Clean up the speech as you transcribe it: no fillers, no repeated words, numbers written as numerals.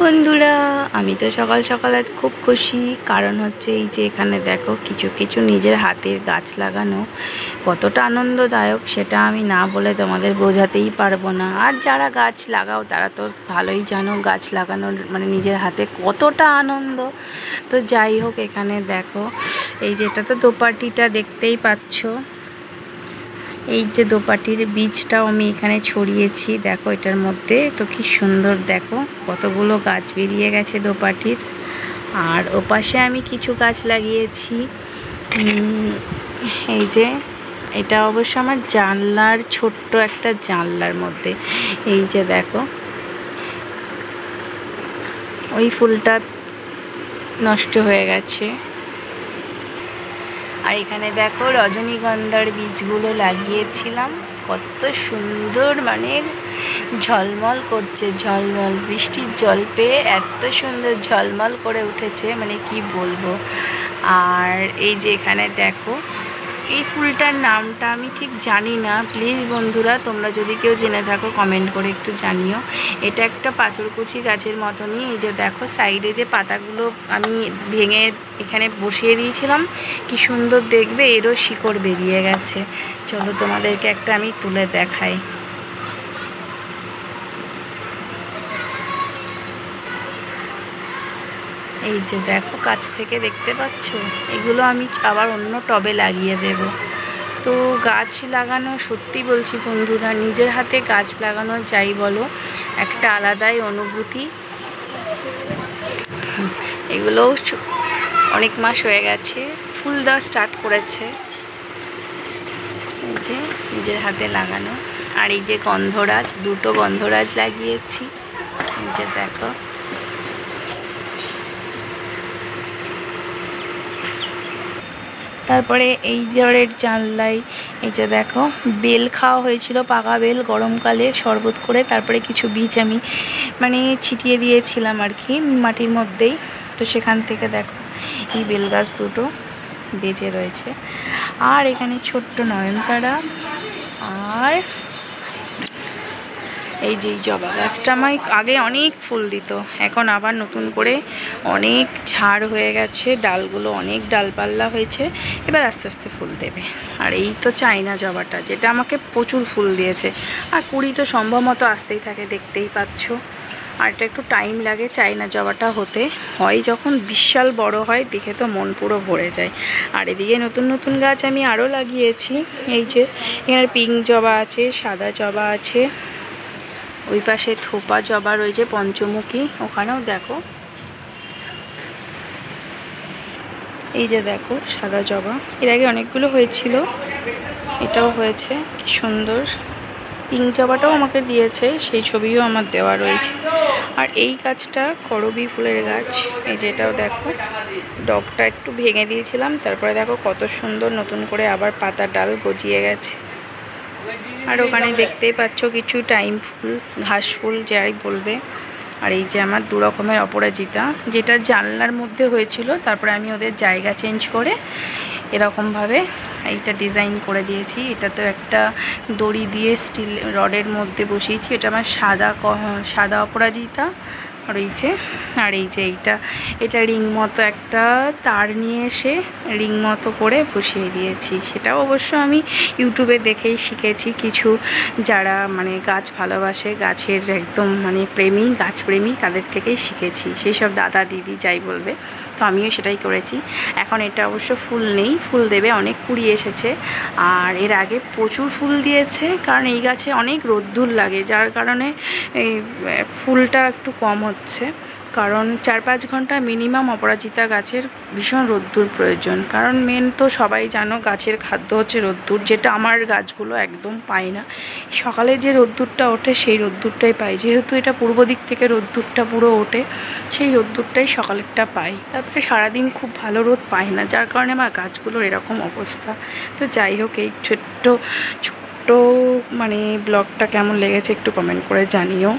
বন্ধুরা, আমি তো সকাল সকাল আজ খুব খুশি। কারণ হচ্ছে এই যে এখানে দেখো কিছু কিছু নিজের হাতের গাছ লাগানো কতটা আনন্দদায়ক সেটা আমি না বলে তোমাদের বোঝাতেই পারবো না। আর যারা গাছ লাগাও তারা তো ভালোই জানো গাছ লাগানোর মানে নিজের হাতে কতটা আনন্দ। তো যাই হোক, এখানে দেখো এই যে এটা তো দোপাটিটা দেখতেই পাচ্ছ। এই যে দোপাটির বীজটাও আমি এখানে ছড়িয়েছি, দেখো এটার মধ্যে তো কি সুন্দর, দেখো কতগুলো গাছ বেরিয়ে গেছে দোপাটির। আর ওপাশে আমি কিছু গাছ লাগিয়েছি। এই যে এটা অবশ্য আমার জানলার ছোট্ট একটা জানলার মধ্যে। এই যে দেখো ওই ফুলটা নষ্ট হয়ে গেছে। আর এখানে দেখো রজনীগন্ধার বীজগুলো লাগিয়েছিলাম, কত সুন্দর মানে ঝলমল করছে, ঝলমল বৃষ্টির জল পেয়ে এত সুন্দর ঝলমল করে উঠেছে, মানে কি বলবো। আর এই যে এখানে দেখো এই ফুলটার নামটা আমি ঠিক জানি না, প্লিজ বন্ধুরা তোমরা যদি কেউ জেনে থাকো কমেন্ট করে একটু জানিও। এটা একটা পাথরকুচি গাছের মতনই। এই যে দেখো সাইডে যে পাতাগুলো আমি ভেঙে এখানে বসিয়ে দিয়েছিলাম, কি সুন্দর দেখবে, এরও শিকড় বেরিয়ে গেছে। চলো তোমাদেরকে একটা আমি তুলে দেখাই। এই যে দেখো কাছ থেকে দেখতে পাচ্ছ, এগুলো আমি আবার অন্য টবে লাগিয়ে দেব। তো গাছ লাগানো, সত্যি বলছি বন্ধুরা, নিজের হাতে গাছ লাগানো যাই বলো একটা আলাদাই অনুভূতি। এগুলো অনেক মাস হয়ে গেছে, ফুল দেওয়া স্টার্ট করেছে। এই যে নিজের হাতে লাগানো। আর এই যে গন্ধরাজ, দুটো গন্ধরাজ লাগিয়েছি। এই যে দেখো তারপরে এই ঘরের জানলায় এই যে দেখো বেল খাওয়া হয়েছিল, পাকা বেল গরমকালে শরবত করে। তারপরে কিছু বীজ আমি মানে ছিটিয়ে দিয়েছিলাম আর কি মাটির মধ্যেই। তো সেখান থেকে দেখো এই বেল গাছ দুটো বেঁচে রয়েছে। আর এখানে ছোট্ট নয়নতারা। আর এই যে জবা গাছটা আমার আগে অনেক ফুল দিত, এখন আবার নতুন করে অনেক ঝাড় হয়ে গেছে, ডালগুলো অনেক ডালপাল্লা হয়েছে, এবার আস্তে আস্তে ফুল দেবে। আর এই তো চাইনা জবাটা, যেটা আমাকে প্রচুর ফুল দিয়েছে। আর কুড়ি তো সম্ভব মতো আসতেই থাকে, দেখতেই পাচ্ছ। আর এটা একটু টাইম লাগে চাইনা জবাটা হতে, হয় যখন বিশাল বড় হয় দেখে তো মন পুরো ভরে যায়। আর এদিকে নতুন নতুন গাছ আমি আরও লাগিয়েছি। এই যে এখানে পিঙ্ক জবা আছে, সাদা জবা আছে, ওই পাশে থোপা জবা রয়েছে পঞ্চমুখী, ওখানেও দেখো। এই যে দেখো সাদা জবা, এর আগে অনেকগুলো হয়েছিল, এটাও হয়েছে কি সুন্দর। পিঙ্ক জবাটাও আমাকে দিয়েছে, সেই ছবিও আমার দেওয়া রয়েছে। আর এই গাছটা করবী ফুলের গাছ। এই যেটাও দেখো ডগটা একটু ভেঙে দিয়েছিলাম, তারপরে দেখো কত সুন্দর নতুন করে আবার পাতা ডাল গজিয়ে গেছে। আর ওখানে দেখতেই পাচ্ছ কিছু টাইম ফুল, ঘাস ফুল যাই বলবে। আর এই যে আমার দু রকমের অপরাজিতা, যেটা জানলার মধ্যে হয়েছিল, তারপরে আমি ওদের জায়গা চেঞ্জ করে এরকমভাবে এইটা ডিজাইন করে দিয়েছি। এটা তো একটা দড়ি দিয়ে স্টিল রডের মধ্যে বসিয়েছি। এটা আমার সাদা অপরাজিতা। আর এই যে এটা রিং মতো একটা তার নিয়ে এসে রিং মতো করে বসিয়ে দিয়েছি। সেটাও অবশ্য আমি ইউটিউবে দেখেই শিখেছি, কিছু যারা মানে গাছ ভালোবাসে, গাছের একদম মানে প্রেমী, গাছপ্রেমী, তাদের থেকেই শিখেছি, সেই সব দাদা দিদি যাই বলবে। তো আমিও সেটাই করেছি। এখন এটা অবশ্য ফুল নেই, ফুল দেবে, অনেক কুড়ি এসেছে। আর এর আগে প্রচুর ফুল দিয়েছে, কারণ এই গাছে অনেক রোদ্দুর লাগে, যার কারণে এই ফুলটা একটু কম হচ্ছে। কারণ 4-5 ঘন্টা মিনিমাম অপরাজিতা গাছের ভীষণ রোদ্দুর প্রয়োজন। কারণ মেন তো সবাই জানো গাছের খাদ্য হচ্ছে রোদ্দুর, যেটা আমার গাছগুলো একদম পায় না। সকালে যে রোদ্দুরটা ওঠে সেই রোদ্দুরটাই পাই, যেহেতু এটা পূর্ব দিক থেকে রোদ্দুরটা পুরো ওঠে, সেই রোদ্দুরটাই সকালেরটা পাই। তারপরে সারাদিন খুব ভালো রোদ পাই না, যার কারণে আমার গাছগুলোর এরকম অবস্থা। তো যাই হোক, এই ছোট্ট মানে ব্লগটা কেমন লেগেছে একটু কমেন্ট করে জানিও।